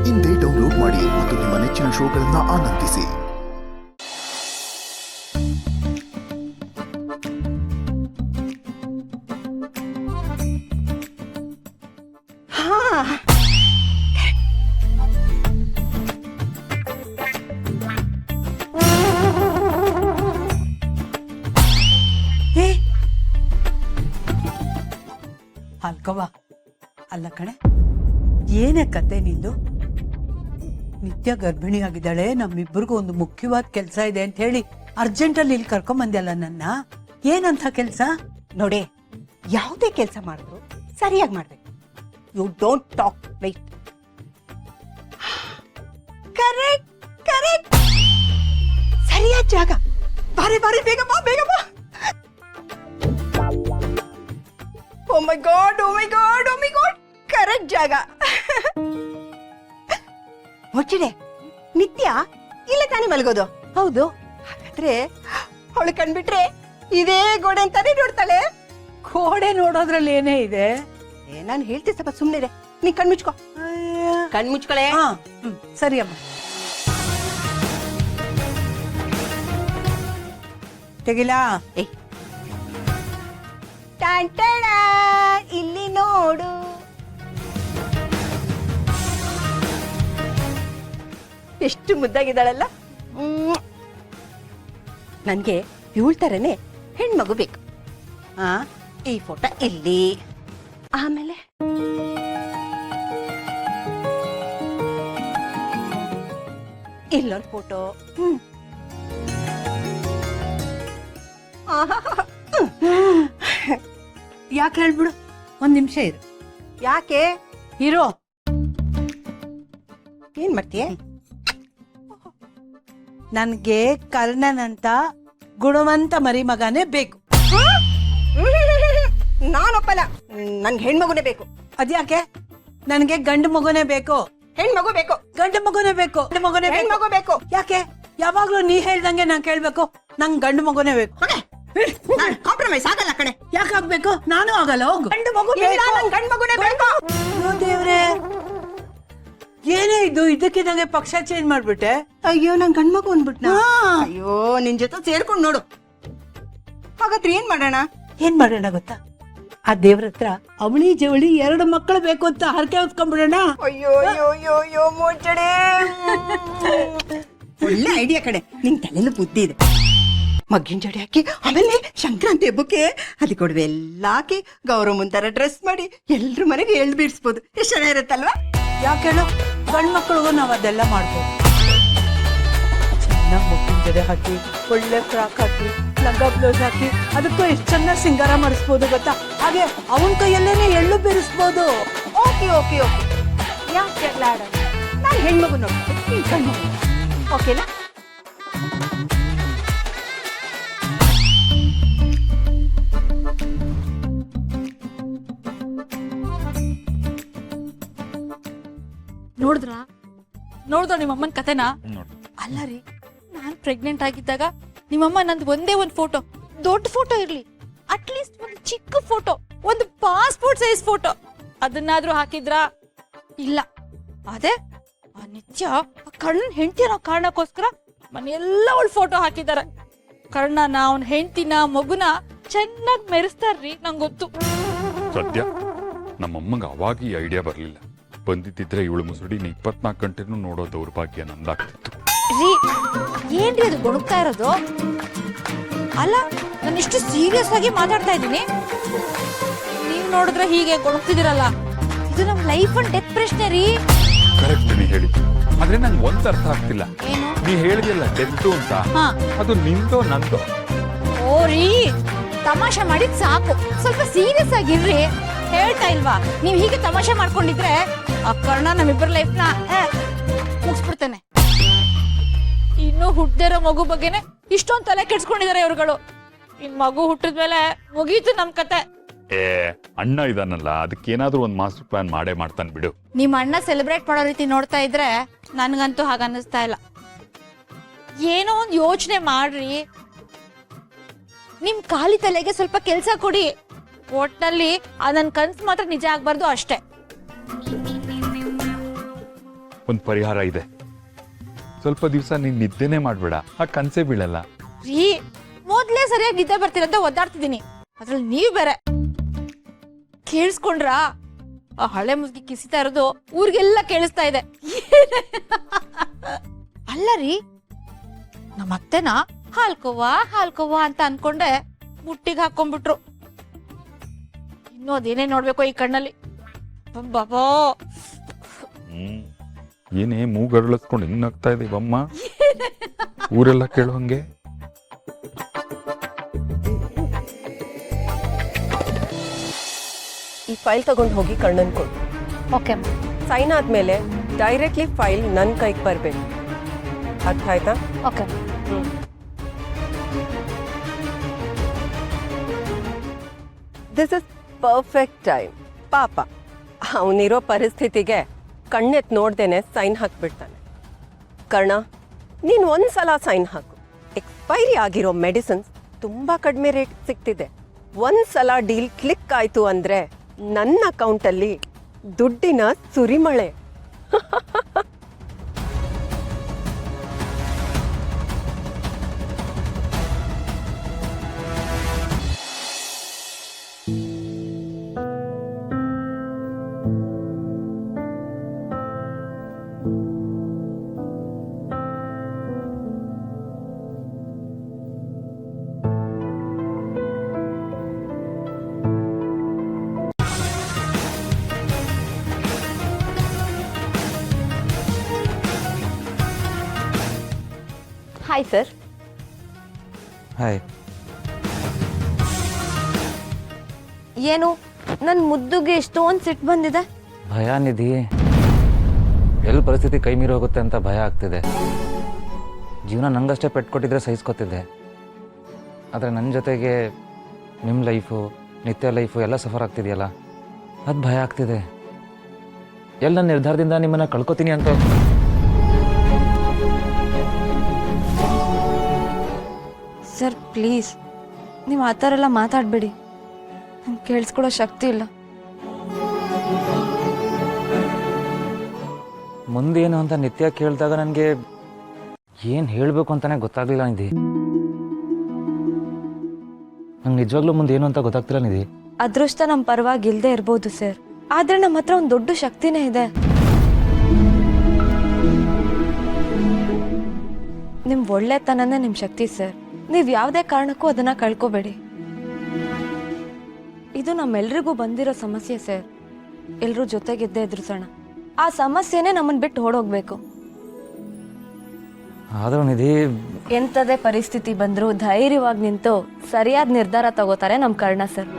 ಇಂದೇ ಡೌನ್ಲೋಡ್ ಮಾಡಿ ಮತ್ತು ನಿಮ್ಮ ನೆಚ್ಚಿನ ಶೋಗಳನ್ನು ಆನಂದಿಸಿ. ಅಲ್ಕವ್ವ, ಅಲ್ಲ ಕಣೆ, ಏನೇ ಕತೆ ನಿಂದು? ನಿತ್ಯ ಗರ್ಭಿಣಿ ಆಗಿದ್ದಾಳೆ, ನಮ್ಮಿಬ್ಬರಿಗೂ ಒಂದು ಮುಖ್ಯವಾದ ಕೆಲಸ ಇದೆ ಅಂತ ಹೇಳಿ ಅರ್ಜೆಂಟಲ್ಲಿ ಇಲ್ಲಿ ಕರ್ಕೊಂಬಂದ್ಯಲ್ಲ ನನ್ನ. ಏನಂತ ಕೆಲಸ? ನೋಡಿ, ಯಾವುದೇ ಕೆಲಸ ಮಾಡಿದ್ರು ಸರಿಯಾಗಿ ಮಾಡ್ಬೇಕು. You don't talk, wait. Correct correct, ಸರಿಯಾದ ಜಾಗ. ಬಾರಿ ಬಾರಿ, ಬೇಗ ಬಾ ಬೇಗ ಬಾ. Oh my god, oh my god, oh my god, correct ಜಾಗ. ಮುಚ್ಚಿಡೆ, ನಿತ್ಯ ಇಲ್ಲ ತಾನೇ ಮಲಗೋದು? ಹೌದು. ಹಾಗಾದ್ರೆ ಅವಳು ಕಣ್ಬಿಟ್ರೆ ಇದೇ ಗೋಡೆ ಅಂತಾನೆ ನೋಡ್ತಾಳೆ. ಗೋಡೆ ನೋಡೋದ್ರಲ್ಲಿ ಏನೇ ಇದೆ? ನಾನು ಹೇಳ್ತೀನಿ, ಸ್ವಲ್ಪ ಸುಮ್ಮನೆ ನೀ ಕಣ್ಮುಚ್ಕೋ. ಕಣ್ಮುಚ್ಕೊಳೆ. ಸರಿ ಅಮ್ಮ, ತೆಗಿಲಾ? ಇಲ್ಲಿ ನೋಡು. ಎಷ್ಟು ಮುದ್ದಾಗಿದ್ದಾಳಲ್ಲ. ನನ್ಗೆ ಇವಳ ತರನೇ ಹೆಣ್ಮಗು ಬೇಕು. ಈ ಫೋಟೋ ಇಲ್ಲಿ, ಆಮೇಲೆ ಇಲ್ಲೊಂದು ಫೋಟೋ. ಯಾಕೆ ಹೇಳ್ಬಿಡು, ಒಂದ್ ನಿಮಿಷ ಇರು. ಯಾಕೆ ಇರೋ? ಏನ್ ಮಾಡ್ತೀಯ? ನನ್ಗೆ ಕರ್ಣನಂತ ಗುಣವಂತ ಮರಿ ಮಗನೇ ಬೇಕು. ನಾನೊಪ್ಪಲ್ಲ, ನನ್ಗೆ ಹೆಣ್ಮಗುನೇ ಬೇಕು. ಅದ್ಯಾಕೆ? ನನ್ಗೆ ಗಂಡು ಮಗುನೇ ಬೇಕು. ಹೆಣ್ಮಗು ಬೇಕು. ಗಂಡು ಮಗುನೇ ಬೇಕು. ಗಂಡು ಮಗುನೇ ಬೇಕು. ಹೆಣ್ಮಗು ಬೇಕು. ಯಾಕೆ? ಯಾವಾಗ್ಲೂ ನೀ ಹೇಳ್ದಂಗೆ ನಾನ್ ಕೇಳ್ಬೇಕು? ನಂಗ್ ಗಂಡು ಮಗುನೇ ಬೇಕು. ಕಾಂಪ್ರಮೈಸ್ ಆಗಲ್ಲ ಕಣೆ. ಯಾಕೆ ಆಗ್ಬೇಕು? ನಾನು ಆಗಲ್ಲ. ಹೋಗು. ಗಂಡು ಮಗು ಬೇಕು. ಗಂಡು ಮಗುನೇ ಬೇಕು. ಅಯ್ಯೋ ದೇವ್ರೆ, ಏನೇ ಇದು? ಇದಕ್ಕಿದಂಗೆ ಪಕ್ಷ ಚೇಂಜ್ ಮಾಡ್ಬಿಟ್ಟೆ. ಅಯ್ಯೋ, ನನ್ ಗಂಡ್ ಮಗು ಅಂದ್ಬಿಟ್ನ. ಅಯ್ಯೋ, ನಿನ್ ಜೊತೆ ಸೇರ್ಕೊಂಡ್ ನೋಡು. ಹಾಗಾದ್ರೆ ಏನ್ ಮಾಡೋಣ? ಏನ್ ಮಾಡೋಣ ಗೊತ್ತಾ? ಆ ದೇವ್ರ ಹತ್ರ ಅವಳಿ ಜವಳಿ 2 ಮಕ್ಕಳು ಬೇಕು ಅಂತ ಹರಕೆ ಹೊತ್ಕೊಂಡ್ಬಿಡೋಣ. ಅಯ್ಯೋ ಅಯ್ಯೋ ಅಯ್ಯೋ ಅಯ್ಯೋ, ಮೋಚಡೆ. ಒಳ್ಳೆ ಐಡಿಯಾ ಕಡೆ. ನಿನ್ ತಲೆಯಲ್ಲಿ ಬುದ್ಧಿ ಇದೆ. ಮಗ್ಗಿನ ಜೋಡಿ ಹಾಕಿ, ಆಮೇಲೆ ಸಂಕ್ರಾಂತಿ ಹಬ್ಬಕ್ಕೆ ಅದಕ್ಕೆ ಕೊಡುವೆ ಎಲ್ಲ ಹಾಕಿ ಗೌರವ ಮುಂತಾರ ಡ್ರೆಸ್ ಮಾಡಿ ಎಲ್ರ ಮನೆಗೆ ಎಳ್ದು ಬೀರ್ಸ್ಬೋದು. ಎಷ್ಟು ಚೆನ್ನಾಗಿರುತ್ತಲ್ವಾ? ಯಾಕೆ ಹೇಳು? ಗಂಡ್ ಮಕ್ಕಳಿಗೂ ನಾವ್ ಅದೆಲ್ಲ ಮಾಡ್ಬೋದು. ಚೆನ್ನಾಗಿ ಮಗ್ಗಿನ ಜಡೆ ಹಾಕಿ, ಒಳ್ಳೆ ಫ್ರಾಕ್ ಹಾಕಿ, ಲಂಗ ಬ್ಲೌಸ್ ಹಾಕಿ, ಅದಕ್ಕೂ ಎಷ್ಟು ಚೆನ್ನಾಗಿ ಸಿಂಗಾರ ಮಾಡಿಸ್ಬೋದು ಗೊತ್ತಾ? ಹಾಗೆ ಅವನ ಕೈಯಲ್ಲೇನೆ ಎಳ್ಳು ಬೀರಿಸ್ಬೋದು. ಓಕೆ ಓಕೆ ಓಕೆ, ಯಾಕೆ ಜಗಳ ಆಡೋದು? ನಾನು ಹೆಣ್ಮಗು ನೋಡ್ತೀನಿ, ಗಂಡು ಮಗು. ಓಕೆನಾ? ನೋಡ್ದ ನಿಮ್ಮಮ್ಮನ ಕತೆನಾ? ಅಲ್ಲ ರೀ, ನಾನ್ ಪ್ರೆಗ್ನೆಂಟ್ ಆಗಿದ್ದಾಗ ನಿಮ್ಮಮ್ಮ ನಂದು ಒಂದೇ ಒಂದು ಫೋಟೋ, ದೊಡ್ಡ ಫೋಟೋ ಇರ್ಲಿ, ಅಟ್ಲೀಸ್ಟ್ ಒಂದು ಚಿಕ್ಕ ಫೋಟೋ, ಒಂದು ಪಾಸ್ಪೋರ್ಟ್ ಸೈಜ್ ಫೋಟೋ ಅದನ್ನಾದ್ರೂ ಹಾಕಿದ್ರಾ? ಇಲ್ಲ. ಅದೇ ಆ ನಿತ್ಯ ಕರ್ಣನ್ ಹೆಂಡತಿ ಅನ್ನೋ ಕಾರಣಕ್ಕೋಸ್ಕರ ಮನೆಯೆಲ್ಲ ಅವಳು ಫೋಟೋ ಹಾಕಿದಾರೆ. ಕರ್ಣನ, ಅವನ್ ಹೆಂಡತಿನ, ಮಗುನ ಚೆನ್ನಾಗಿ ಮೆರೆಸ್ತಾರ್ರಿ. ನಂಗೆ ಗೊತ್ತು. ಸದ್ಯ ನಮ್ಮಮ್ಮಂಗ ಅವಾಗ ಈ ಐಡಿಯಾ ಬರ್ಲಿಲ್ಲ. ಬಂದಿದ್ದಿದ್ರೆ ಇವಳು ಮುಸುಡಿನ 24 ಗಂಟೆನೂ ನೋಡೋ ದೌರ್ಭಾಗ್ಯ ನಂದಾಗ್ತಿತ್ತು. ರೀ, ಏನ್ರಿ ಅದು ಗೊಣಗ್ತಾ ಇರೋದು? ಅಲ್ಲ, ನಾನು ಇಷ್ಟು ಸೀರಿಯಸ್ ಆಗಿ ಮಾತಾಡ್ತಾ ಇದ್ದೀನಿ, ನೀವ್ ನೋಡಿದ್ರೆ ಹೀಗೆ ಗೊಣಗ್ತಿದಿರಲ್ಲ. ಇದು ನಮ್ ಲೈಫ್ ಅಂಡ್ ಡೆತ್ ಪ್ರಶ್ನೆ ರೀ. ಕರೆಕ್ಟ್ ನೀ ಹೇಳಿ, ಆದ್ರೆ ನಂಗೆ ಒಂದ್ ಅರ್ಥ ಆಗ್ತಿಲ್ಲ. ಏನು? ನೀ ಹೇಳಿದಿಲ್ಲ ಡೆತ್ತು ಅಂತ, ಅದು ನಿಂದೋ ನಂದೋ? ಓ ರೀ, ತಮಾಷೆ ಮಾಡಿದ್ ಸಾಕು, ಸ್ವಲ್ಪ ಸೀರಿಯಸ್ ಆಗಿರ್ರಿ. ಹೇಳ್ತಾ ಇಲ್ವಾ, ನೀವ್ ಹೀಗೆ ತಮಾಷೆ ಮಾಡ್ಕೊಂಡಿದ್ರೆ ಆ ಕರ್ಣ ನಮ್ಮಿಬ್ಬರ ಲೈಫ್ನ ಮುಗಿಸ್ಬಿಡ್ತೇನೆ. ಇನ್ನು ಹುಟ್ಟದಿರೋ ಮಗು ಬಗ್ಗೆನೆ ಇಷ್ಟೊಂದು ತಲೆ ಕೆಡ್ಸ್ಕೊಂಡಿದ್ದಾರೆ ಇವ್ರುಗಳು. ಇನ್ ಮಗು ಹುಟ್ಟಿದ್ಮೇಲೆ ಮುಗೀತು ನಮ್ ಕತೆ. ಅಣ್ಣ ಇದಾನಲ್ಲ, ಅದಕ್ಕೇನಾದ್ರೂ ಒಂದ್ ಮಾಸ್ಟರ್ ಪ್ಲಾನ್ ಮಾಡೇ ಮಾಡ್ತಾನೆ ಬಿಡು. ನಿಮ್ ಅಣ್ಣ ಸೆಲೆಬ್ರೇಟ್ ಮಾಡೋ ರೀತಿ ನೋಡ್ತಾ ಇದ್ರೆ ನನ್ಗಂತೂ ಹಾಗ ಅನ್ನಿಸ್ತಾ ಇಲ್ಲ. ಏನೋ ಒಂದ್ ಯೋಚನೆ ಮಾಡ್ರಿ. ನಿಮ್ ಖಾಲಿ ತಲೆಗೆ ಸ್ವಲ್ಪ ಕೆಲ್ಸ ಕೊಡಿ. ಒಟ್ಟಲ್ಲಿ ನನ್ ಕನ್ಸು ಮಾತ್ರ ನಿಜ ಆಗ್ಬಾರ್ದು ಅಷ್ಟೇ. ಒಂದು ಪರಿಹಾರ ಇದೆ. ಸ್ವಲ್ಪ ದಿವಸ ನೀನ್ ನಿದ್ದೆನೇ ಮಾಡ್ಬೇಡ, ಆ ಕನ್ಸೇ ಬೀಳಲ್ಲ. ರೀ ಮೊದ್ಲೇ ಸರಿಯಾಗಿ ನಿದ್ದೆ ಬರ್ತೀರಂತ ಒದ್ದಾಡ್ತಿದ್ದೀನಿ, ಅದ್ರಲ್ಲಿ ನೀವ್ ಬೇರೆ. ಕೇಳಿಸ್ಕೊಂಡ್ರಾ? ಆ ಹಳೆ ಮುಸ್ಗಿ ಕಿಸಿತಾ ಇರೋದು ಊರಿಗೆಲ್ಲ ಕೇಳಿಸ್ತಾ ಇದೆ. ಅಲ್ಲ ರೀ, ನಮ್ಮ ಅತ್ತೆನ ಹಾಲ್ಕೋವಾ ಅಂತ ಅನ್ಕೊಂಡೆ ಮುಟ್ಟಿಗೆ ಹಾಕೊಂಡ್ಬಿಟ್ರು. ಇನ್ನೂ ಅದೇನೇ ನೋಡ್ಬೇಕು ಈ ಕಣ್ಣಲ್ಲಿ. ಬಾಬಾ, ಏನೇ ಮೂಗರಳಿಸ್ಕೊಂಡು ಹಿಂಗ್ ನಗ್ತಾ ಇದೆ ಬಮ್ಮ, ಊರೆಲ್ಲ ಕೇಳುವಂಗೆ. ಈ ಫೈಲ್ ತಗೊಂಡು ಹೋಗಿ ಕಣ್ಣನ್ ಕೊಡು. ಓಕೆ ಸೈನ್ ಆದ್ಮೇಲೆ ಡೈರೆಕ್ಟ್ಲಿ ಫೈಲ್ ನನ್ನ ಕೈಗೆ ಬರಬೇಕು. ಅರ್ಥ ಆಯ್ತಾ? Okay. This is perfect time. ಪಾಪ ಅವನಿರೋ ಪರಿಸ್ಥಿತಿಗೆ ಕಣ್ಣೆತ್ ನೋಡ್ದೇನೆ ಸೈನ್ ಹಾಕ್ಬಿಡ್ತಾನೆ. ಕರ್ಣ, ನೀನು ಒಂದ್ಸಲ ಸೈನ್ ಹಾಕು. ಎಕ್ಸ್ಪೈರಿ ಆಗಿರೋ ಮೆಡಿಸಿನ್ಸ್ ತುಂಬಾ ಕಡಿಮೆ ರೇಟ್ ಸಿಗ್ತಿದೆ. ಒಂದ್ಸಲ ಡೀಲ್ ಕ್ಲಿಕ್ ಆಯ್ತು ಅಂದ್ರೆ ನನ್ನ ಅಕೌಂಟಲ್ಲಿ ದುಡ್ಡಿನ ಸುರಿಮಳೆ. Hi sir. ಹಾಯ್. ಏನು ನನ್ನ ಮುದ್ದುಗೆ ಎಷ್ಟೊಂದು ಸಿಟ್ಟು ಬಂದಿದೆ? ಭಯ ನಿಧಿ, ಎಲ್ಲಿ ಪರಿಸ್ಥಿತಿ ಕೈ ಮೀರಿ ಹೋಗುತ್ತೆ ಅಂತ ಭಯ ಆಗ್ತಿದೆ. ಜೀವನ ನಂಗಷ್ಟೇ ಪೆಟ್ಕೊಟ್ಟಿದ್ರೆ ಸಹಿಸ್ಕೊತಿದ್ದೆ, ಆದರೆ ನನ್ನ ಜೊತೆಗೆ ನಿಮ್ಮ ಲೈಫು, ನಿತ್ಯ ಲೈಫು ಎಲ್ಲ ಸಫರ್ ಆಗ್ತಿದೆಯಲ್ಲ, ಅದು ಭಯ ಆಗ್ತಿದೆ. ಎಲ್ಲ ನಿರ್ಧಾರದಿಂದ ನಿಮ್ಮನ್ನು ಕಳ್ಕೊತೀನಿ ಅಂತ. ಸರ್ ಪ್ಲೀಸ್, ನೀವು ಆ ಥರ ಎಲ್ಲ ಮಾತಾಡಬೇಡಿ, ನಂಗೆ ಕೇಳಿಸ್ಕೊಳ್ಳೋ ಶಕ್ತಿ ಇಲ್ಲ. ಮುಂದೇನು ಅಂತ ನಿತ್ಯ ಕೇಳಿದಾಗ ನನಗೆ ಏನು ಹೇಳಬೇಕು ಅಂತಲೇ ಗೊತ್ತಾಗಲಿಲ್ಲ ನಿಧಿ. ನಂಗೆ ನಿಜವಾಗ್ಲೂ ಮುಂದೇನು ಅಂತ ಗೊತ್ತಾಗ್ತಿಲ್ಲ ನಿಧಿ. ಅದೃಷ್ಟ ನಮ್ಮ ಪರವಾಗಿ ಇಲ್ಲದೆ ಇರ್ಬೋದು ಸರ್, ಆದರೆ ನಮ್ಮ ಹತ್ರ ಒಂದು ದೊಡ್ಡ ಶಕ್ತಿನೇ ಇದೆ. ನಿಮ್ಮ ಒಳ್ಳೆತನನೇ ನಿಮ್ಮ ಶಕ್ತಿ ಸರ್. ನೀವು ಯಾವುದೇ ಕಾರಣಕ್ಕೂ ಅದನ್ನ ಕಳ್ಕೋಬೇಡಿ. ಇದು ನಮ್ಮೆಲ್ರಿಗೂ ಬಂದಿರೋ ಸಮಸ್ಯೆ ಸರ್. ಎಲ್ಲರೂ ಜೊತೆಗಿದ್ದೇ ಎದುರಿಸೋಣ. ಆ ಸಮಸ್ಯೆನೇ ನಮ್ಮನ್ನು ಬಿಟ್ಟು ಓಡೋಗ್ಬೇಕು. ಆದರೂ ನಿಧಿ, ಎಂಥದೇ ಪರಿಸ್ಥಿತಿ ಬಂದರೂ ಧೈರ್ಯವಾಗಿ ನಿಂತು ಸರಿಯಾದ ನಿರ್ಧಾರ ತಗೋತಾರೆ ನಮ್ಮ ಕರ್ಣ ಸರ್.